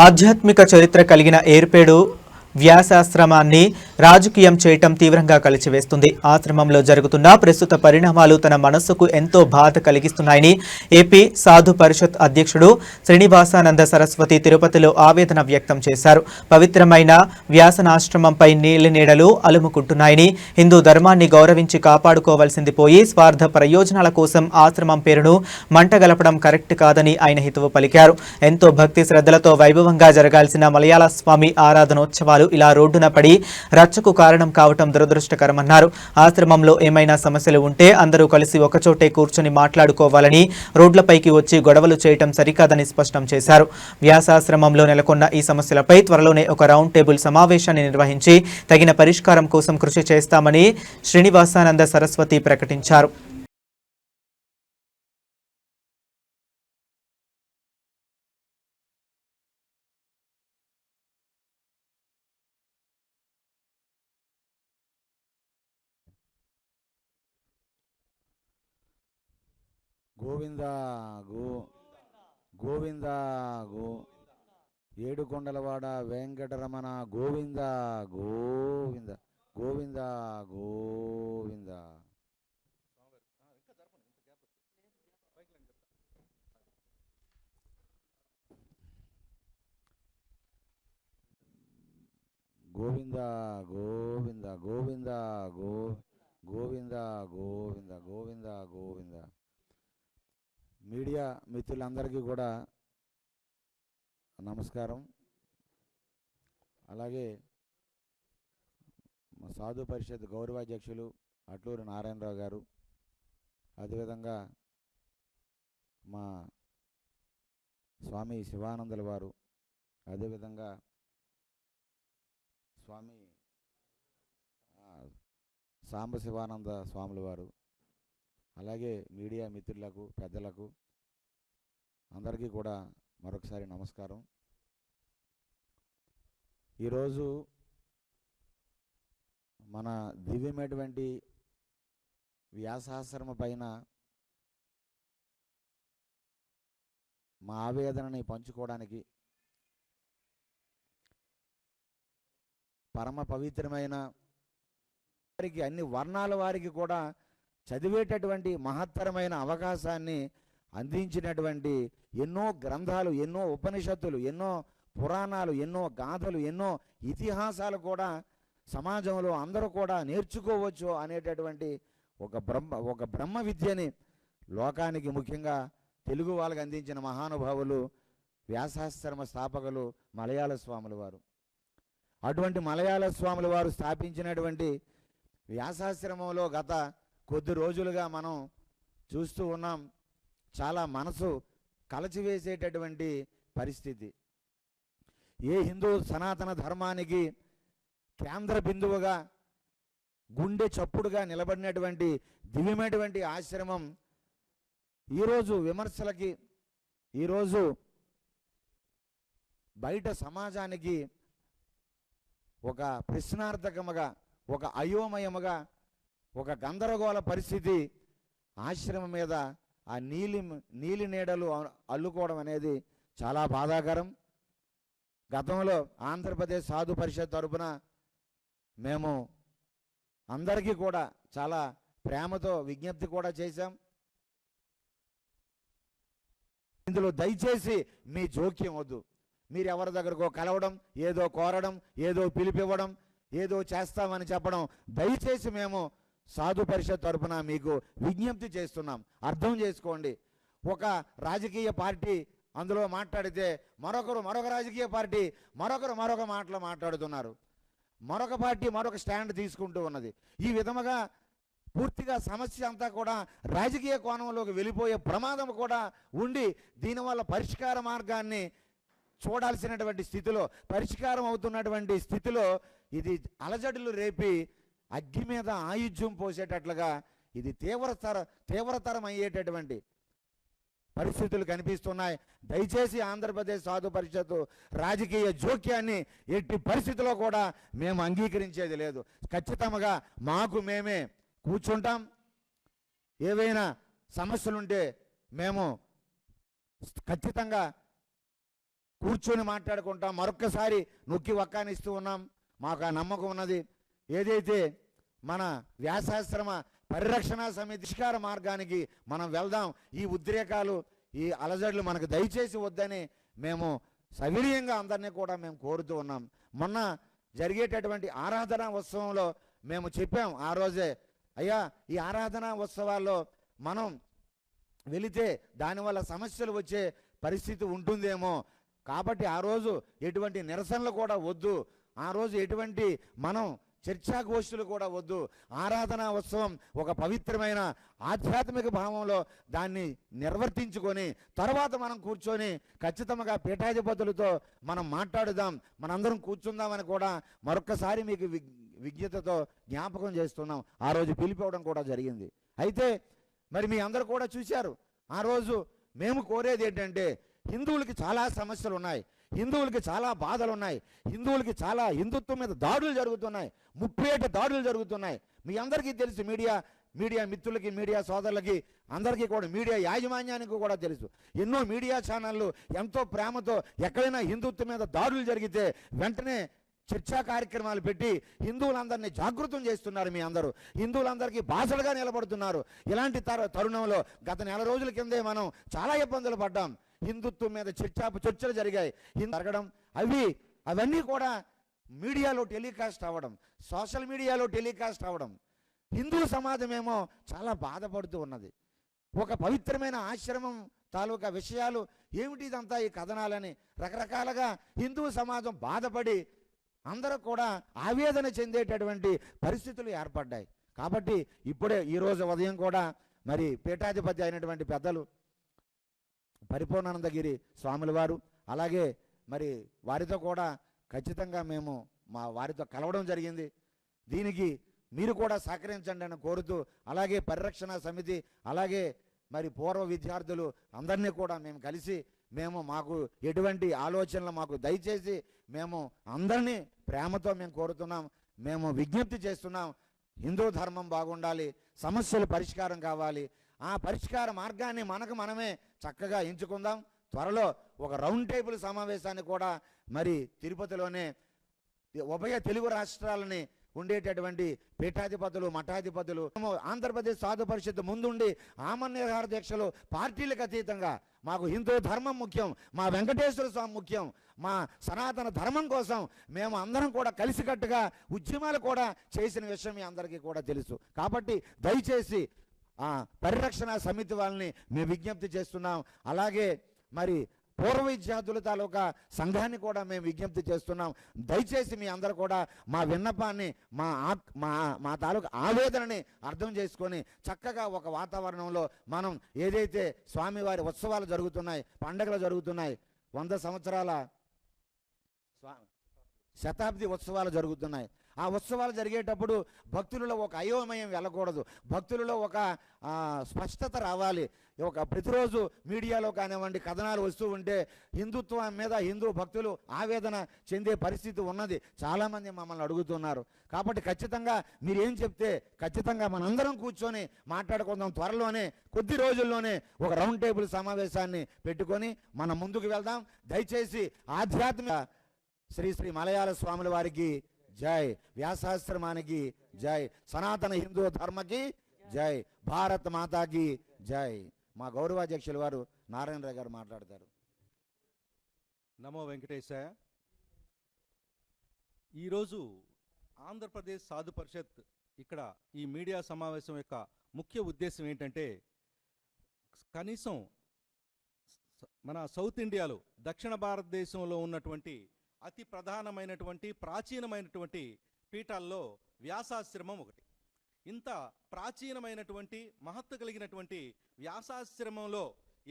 ఆధ్యాత్మిక చరిత్ర కలిగిన ఏర్పేడు వ్యాసాశ్రమాన్ని రాజకీయం చేయటం తీవ్రంగా కలిచివేస్తుంది. ఆశ్రమంలో జరుగుతున్న ప్రస్తుత పరిణామాలు తన మనస్సుకు ఎంతో బాధ కలిగిస్తున్నాయని ఏపీ సాధు పరిషత్ అధ్యక్షుడు శ్రీనివాసానంద సరస్వతి తిరుపతిలో ఆవేదన వ్యక్తం చేశారు. పవిత్రమైన వ్యాసనాశ్రమంపై నీళ్లనీడలు అలుముకుంటున్నాయని, హిందూ ధర్మాన్ని గౌరవించి కాపాడుకోవాల్సింది పోయి స్వార్థ ప్రయోజనాల కోసం ఆశ్రమం పేరును మంటగలపడం కరెక్ట్ కాదని ఆయన హితవు పలికారు. ఎంతో భక్తి శ్రద్ధలతో వైభవంగా జరగాల్సిన మలయాళ స్వామి ఆరాధనోత్సవాలు ఇలా రోడ్డున పడి రచ్చకు కారణం కావటం దురదృష్టకరమన్నారు. ఆశ్రమంలో ఏమైనా సమస్యలు ఉంటే అందరూ కలిసి ఒకచోటే కూర్చొని మాట్లాడుకోవాలని, రోడ్లపైకి వచ్చి గొడవలు చేయటం సరికాదని స్పష్టం చేశారు. వ్యాసాశ్రమంలో నెలకొన్న ఈ సమస్యలపై త్వరలోనే ఒక రౌండ్ టేబుల్ సమావేశాన్ని నిర్వహించి తగిన పరిష్కారం కోసం కృషి చేస్తామని శ్రీనివాసానంద సరస్వతి ప్రకటించారు. గోవింద గోవింద గో ఏడుకొండలవాడ వెంకటరమణ గోవింద గోవింద గోవింద గోవింద. గోవింద గోవింద గోవింద గో గోవింద గోవింద గోవింద గోవింద. మీడియా మిత్రులందరికీ కూడా నమస్కారం. అలాగే మా సాధు పరిషత్ గౌరవాధ్యక్షులు అట్లూరి నారాయణరావు గారు, అదేవిధంగా మా స్వామి శివానందుల వారు, అదేవిధంగా స్వామి సాంబశివానంద స్వాముల వారు, అలాగే మీడియా మిత్రులకు, పెద్దలకు అందరికీ కూడా మరొకసారి నమస్కారం. ఈరోజు మన దివ్యమైనటువంటి వ్యాసాశ్రమ పైన మా ఆవేదనని పంచుకోవడానికి పరమ పవిత్రమైన వారికి, అన్ని వర్ణాల వారికి కూడా చదివేటటువంటి మహత్తరమైన అవకాశాన్ని అందించినటువంటి ఎన్నో గ్రంథాలు, ఎన్నో ఉపనిషత్తులు, ఎన్నో పురాణాలు, ఎన్నో గాథలు, ఎన్నో ఇతిహాసాలు కూడా సమాజంలో అందరూ కూడా నేర్చుకోవచ్చు అనేటటువంటి ఒక బ్రహ్మ విద్యని లోకానికి, ముఖ్యంగా తెలుగు వాళ్ళకి అందించిన మహానుభావులు వ్యాసాశ్రమ స్థాపకులు మలయాళ స్వాముల వారు. అటువంటి మలయాళ స్వాముల వారు స్థాపించినటువంటి వ్యాసాశ్రమంలో గత కొద్ది రోజులుగా మనం చూస్తూ ఉన్నాం. చాలా మనసు కలచివేసేటటువంటి పరిస్థితి. ఏ హిందూ సనాతన ధర్మానికి కేంద్ర బిందువుగా, గుండె చప్పుడుగా నిలబడినటువంటి దివ్యమైనటువంటి ఆశ్రమం ఈరోజు విమర్శలకి, ఈరోజు బయట సమాజానికి ఒక ప్రశ్నార్థకముగా, ఒక అయోమయముగా, ఒక గందరగోళ పరిస్థితి ఆశ్రమం మీద ఆ నీలి నీడలు అల్లుకోవడం అనేది చాలా బాధాకరం. గతంలో ఆంధ్రప్రదేశ్ సాధు పరిషత్ తరపున మేము అందరికీ కూడా చాలా ప్రేమతో విజ్ఞప్తి కూడా చేశాం. ఇందులో దయచేసి మీ జోక్యం వద్దు. మీరు ఎవరి దగ్గరకో కలవడం, ఏదో కోరడం, ఏదో పిలిపివ్వడం, ఏదో చేస్తామని చెప్పడం దయచేసి మేము సాధు పరిషత్ తరపున మీకు విజ్ఞప్తి చేస్తున్నాం. అర్థం చేసుకోండి. ఒక రాజకీయ పార్టీ అందులో మాట్లాడితే మరొక రాజకీయ పార్టీ మరొక మాటలు మాట్లాడుతున్నారు. మరొక పార్టీ మరొక స్టాండ్ తీసుకుంటూ ఉన్నది. ఈ విధముగా పూర్తిగా సమస్య అంతా కూడా రాజకీయ కోణంలోకి వెళ్ళిపోయే ప్రమాదం కూడా ఉండి, దీనివల్ల పరిష్కార మార్గాన్ని చూడాల్సినటువంటి స్థితిలో, పరిష్కారం అవుతున్నటువంటి స్థితిలో ఇది అలజడులు రేపి అగ్గి మీద ఆయుధ్యం పోసేటట్లుగా ఇది తీవ్రతరం అయ్యేటటువంటి పరిస్థితులు కనిపిస్తున్నాయి. దయచేసి ఆంధ్రప్రదేశ్ సాధు పరిషత్తు రాజకీయ జోక్యాన్ని ఎట్టి పరిస్థితిలో కూడా మేము అంగీకరించేది లేదు. ఖచ్చితంగా మాకు మేమే కూర్చుంటాం. ఏవైనా సమస్యలుంటే మేము ఖచ్చితంగా కూర్చొని మాట్లాడుకుంటాం. మరొక్కసారి నొక్కి వక్కానిస్తూ ఉన్నాం. మాకు ఆ నమ్మకం ఉన్నది. ఏదైతే మన వ్యాసాశ్రమ పరిరక్షణ సమితి పరిష్కార మార్గానికి మనం వెళ్దాం. ఈ ఉద్రేకాలు, ఈ అలజడులు మనకు దయచేసి వద్దని మేము సవినయంగా అందరినీ కూడా మేము కోరుతూ ఉన్నాం. మొన్న జరిగేటటువంటి ఆరాధనా ఉత్సవంలో మేము చెప్పాం ఆ రోజే, అయ్యా ఈ ఆరాధనా ఉత్సవాల్లో మనం వెళితే దానివల్ల సమస్యలు వచ్చే పరిస్థితి ఉంటుందేమో, కాబట్టి ఆ రోజు ఎటువంటి నిరసనలు కూడా వద్దు, ఆ రోజు ఎటువంటి మనం చర్చాగోష్ఠులు కూడా వద్దు. ఆరాధనా ఉత్సవం ఒక పవిత్రమైన ఆధ్యాత్మిక భావంలో దాన్ని నిర్వర్తించుకొని తర్వాత మనం కూర్చొని ఖచ్చితంగా పీఠాధిపతులతో మనం మాట్లాడుదాం, మనందరం కూర్చుందామని కూడా మరొక్కసారి మీకు విజ్ఞతతో జ్ఞాపకం చేస్తున్నాం. ఆ రోజు పిలిపివ్వడం కూడా జరిగింది. అయితే మరి మీ అందరూ కూడా చూశారు. ఆ రోజు మేము కోరేది ఏంటంటే, హిందువులకి చాలా సమస్యలు ఉన్నాయి, హిందువులకి చాలా బాధలు ఉన్నాయి, హిందువులకి చాలా హిందుత్వం మీద దాడులు జరుగుతున్నాయి, ముప్పేట దాడులు జరుగుతున్నాయి. మీ అందరికీ తెలుసు, మీడియా మిత్రులకి, మీడియా సోదరులకి అందరికీ కూడా, మీడియా యాజమాన్యానికి కూడా తెలుసు. ఎన్నో మీడియా ఛానళ్ళు ఎంతో ప్రేమతో ఎక్కడైనా హిందుత్వం మీద దాడులు జరిగితే వెంటనే చర్చా కార్యక్రమాలు పెట్టి హిందువులందరినీ జాగృతం చేస్తున్నారు. మీ అందరూ హిందువులందరికీ బాసలుగా నిలబడుతున్నారు. ఇలాంటి తరుణంలో గత నెల రోజుల కిందే మనం చాలా ఇబ్బందులు పడ్డాం. హిందుత్వం మీద చర్చలు జరిగాయి, జరగడం, అవన్నీ కూడా మీడియాలో టెలికాస్ట్ అవ్వడం, సోషల్ మీడియాలో టెలికాస్ట్ అవ్వడం, హిందూ సమాజమేమో చాలా బాధపడుతూ ఉన్నది. ఒక పవిత్రమైన ఆశ్రమం తాలూకా విషయాలు ఏమిటి ఇదంతా, ఈ కథనాలని రకరకాలుగా హిందూ సమాజం బాధపడి అందరూ కూడా ఆవేదన చెందేటటువంటి పరిస్థితులు ఏర్పడ్డాయి. కాబట్టి ఇప్పుడే ఈరోజు ఉదయం కూడా మరి పీఠాధిపతి అయినటువంటి పెద్దలు పరిపూర్ణానందగిరి స్వాముల వారు, అలాగే మరి వారితో కూడా ఖచ్చితంగా మేము వారితో కలవడం జరిగింది. దీనికి మీరు కూడా సహకరించండి అని కోరుతూ, అలాగే పరిరక్షణ సమితి, అలాగే మరి పూర్వ విద్యార్థులు అందరినీ కూడా మేము కలిసి మాకు ఎటువంటి ఆలోచనలు మాకు దయచేసి మేము అందరినీ ప్రేమతో మేము కోరుతున్నాం, మేము విజ్ఞప్తి చేస్తున్నాం. హిందూ ధర్మం బాగుండాలి, సమస్యలు పరిష్కారం కావాలి. ఆ పరిష్కార మార్గాన్ని మనమే చక్కగా ఎంచుకుందాం. త్వరలో ఒక రౌండ్ టేబుల్ సమావేశాన్ని కూడా మరి తిరుపతిలోనే ఉభయ తెలుగు రాష్ట్రాలని ఉండేటటువంటి పీఠాధిపతులు, మఠాధిపతులు, ఆంధ్రప్రదేశ్ సాధు పరిషత్ ముందుండి ఆమరణ దీక్షలు పార్టీలకు అతీతంగా మాకు హిందూ ధర్మం ముఖ్యం, మా వెంకటేశ్వర స్వామి ముఖ్యం, మా సనాతన ధర్మం కోసం మేము అందరం కూడా కలిసికట్టుగా ఉద్యమాలు కూడా చేసిన విషయం మీ అందరికీ కూడా తెలుసు. కాబట్టి దయచేసి పరిరక్షణ సమితి వాళ్ళని మేము విజ్ఞప్తి చేస్తున్నాం. అలాగే మరి పూర్వ విద్యార్థుల తాలూకా సంఘాన్ని కూడా మేము విజ్ఞప్తి చేస్తున్నాం. దయచేసి మీ అందరూ కూడా మా విన్నపాన్ని, మా తాలూకా ఆవేదనని అర్థం చేసుకొని చక్కగా ఒక వాతావరణంలో మనం ఏదైతే స్వామివారి ఉత్సవాలు జరుగుతున్నాయి, పండుగలు జరుగుతున్నాయి, 100 సంవత్సరాల శతాబ్ది ఉత్సవాలు జరుగుతున్నాయి. ఆ ఉత్సవాలు జరిగేటప్పుడు భక్తులలో ఒక అయోమయం వెళ్ళకూడదు, భక్తులలో ఒక స్పష్టత రావాలి. ప్రతిరోజు మీడియాలో కానివ్వండి కథనాలు వస్తూ ఉంటే హిందుత్వం మీద హిందూ భక్తులు ఆవేదన చెందే పరిస్థితి ఉన్నది. చాలామంది మమ్మల్ని అడుగుతున్నారు. కాబట్టి ఖచ్చితంగా మీరేం చెప్తే ఖచ్చితంగా మనందరం కూర్చొని మాట్లాడుకుందాం. త్వరలోనే కొద్ది రోజుల్లోనే ఒక రౌండ్ టేబుల్ సమావేశాన్ని పెట్టుకొని మనం ముందుకు వెళ్దాం. దయచేసి ఆధ్యాత్మిక శ్రీ శ్రీ మలయాళ స్వాముల వారికి జై, వ్యాసాశ్రమానికి జై, సనాతన హిందూ ధర్మకి జై, భారత్ మాతాకి జై. మా గౌరవాధ్యక్షుల వారు నారాయణరావు గారు మాట్లాడతారు. నమో వెంకటేశాయ. ఈరోజు ఆంధ్రప్రదేశ్ సాధు పరిషత్ ఇక్కడ ఈ మీడియా సమావేశం యొక్క ముఖ్య ఉద్దేశం ఏంటంటే, కనీసం మన సౌత్ ఇండియాలో దక్షిణ భారతదేశంలో ఉన్నటువంటి అతి ప్రధానమైనటువంటి ప్రాచీనమైనటువంటి పీఠాల్లో వ్యాసాశ్రమం ఒకటి. ఇంత ప్రాచీనమైనటువంటి మహత్తు కలిగినటువంటి వ్యాసాశ్రమంలో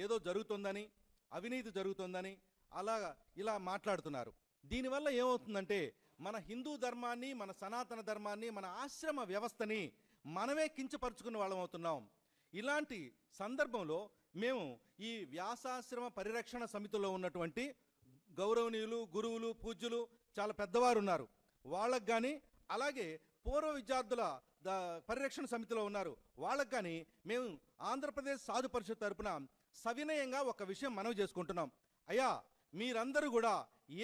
ఏదో జరుగుతుందని, అవినీతి జరుగుతుందని ఇలా మాట్లాడుతున్నారు. దీనివల్ల ఏమవుతుందంటే మన హిందూ ధర్మాన్ని, మన సనాతన ధర్మాన్ని, మన ఆశ్రమ వ్యవస్థని మనమే కించపరుచుకున్న వాళ్ళం అవుతున్నాం. ఇలాంటి సందర్భంలో మేము ఈ వ్యాసాశ్రమ పరిరక్షణ సమితిలో ఉన్నటువంటి గౌరవనీయులు, గురువులు, పూజ్యులు, చాలా పెద్దవారు ఉన్నారు, వాళ్ళకు కానీ, అలాగే పూర్వ విద్యార్థుల పరిరక్షణ సమితిలో ఉన్నారు, వాళ్ళకు కానీ మేము ఆంధ్రప్రదేశ్ సాధు పరిషత్ తరపున సవినయంగా ఒక విషయం మనవి చేసుకుంటున్నాం. అయ్యా, మీరందరూ కూడా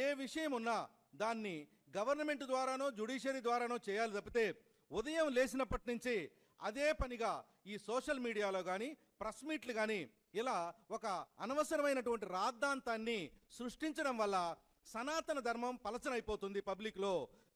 ఏ విషయం ఉన్నా దాన్ని గవర్నమెంట్ ద్వారానో జ్యుడిషియరీ ద్వారానో చేయాలి తప్పితే ఉదయం లేచినప్పటి నుంచి అదే పనిగా ఈ సోషల్ మీడియాలో కానీ ప్రెస్ మీట్లు కానీ ఇలా ఒక అనవసరమైనటువంటి రాద్ధాంతాన్ని సృష్టించడం వల్ల సనాతన ధర్మం పలచనైపోతుంది. పబ్లిక్లో,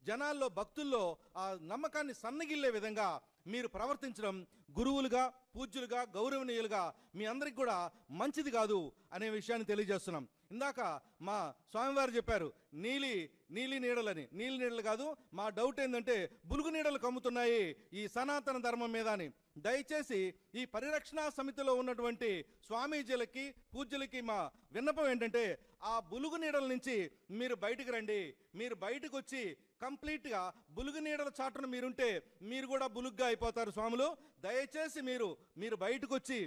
జనాల్లో, భక్తుల్లో ఆ నమ్మకాన్ని సన్నగిల్లే విధంగా మీరు ప్రవర్తించడం గురువులుగా, పూజ్యులుగా, గౌరవనీయులుగా మీ అందరికి కూడా మంచిది కాదు అనే విషయాన్ని తెలియజేస్తున్నాం. ఇందాక మా స్వామివారు చెప్పారు నీలి నీడలని. నీలి నీడలు కాదు, మా డౌట్ ఏంటంటే బులుగు నీడలు కమ్ముతున్నాయి ఈ సనాతన ధర్మం మీద అని. దయచేసి ఈ పరిరక్షణ సమితిలో ఉన్నటువంటి స్వామీజీలకి, పూజ్యులకి మా విన్నపం ఏంటంటే ఆ బులుగు నీడల నుంచి మీరు బయటికి రండి. మీరు బయటకు వచ్చి కంప్లీట్గా బులుగు నీడల చాటున మీరుంటే మీరు కూడా బులుగ్గా అయిపోతారు స్వాములు. దయచేసి మీరు బయటకు వచ్చి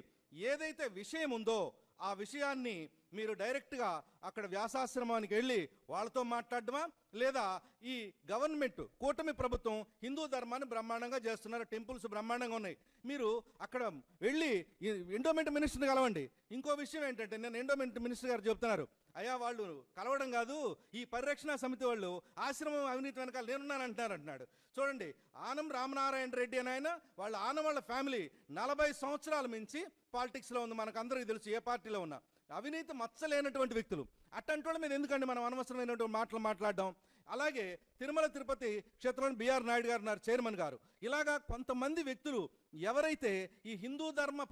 ఏదైతే విషయం ఉందో ఆ విషయాన్ని మీరు డైరెక్ట్గా అక్కడ వ్యాసాశ్రమానికి వెళ్ళి వాళ్ళతో మాట్లాడడమా, లేదా ఈ గవర్నమెంట్ కూటమి ప్రభుత్వం హిందూ ధర్మాన్ని బ్రహ్మాండంగా చేస్తున్నారు, టెంపుల్స్ బ్రహ్మాండంగా ఉన్నాయి, మీరు అక్కడ వెళ్ళి ఎండోమెంట్ మినిస్టర్ని కలవండి. ఇంకో విషయం ఏంటంటే నేను ఎండోమెంట్ మినిస్టర్ గారు చెప్తున్నారు, అయ్యా వాళ్ళు కలవడం కాదు, ఈ పరిరక్షణ సమితి వాళ్ళు ఆశ్రమం అవినీతి వెనకాల నేనున్నానంటున్నాడు. చూడండి, ఆనం రామనారాయణ రెడ్డి అని ఆయన వాళ్ళ ఫ్యామిలీ 40 సంవత్సరాల మించి పాలిటిక్స్లో ఉంది. మనకు అందరికీ తెలుసు ఏ పార్టీలో ఉన్నా. అవినీతి మచ్చలేనటువంటి వ్యక్తులు. అట్టంటి వాళ్ళ మీద ఎందుకండి మనం అనవసరమైనటువంటి మాటలు మాట్లాడడం? అలాగే తిరుమల తిరుపతి క్షేత్రం బిఆర్ నాయుడు గారు ఉన్నారు, చైర్మన్ గారు. ఇలాగా కొంతమంది వ్యక్తులు ఎవరైతే ఈ హిందూ ధర్మ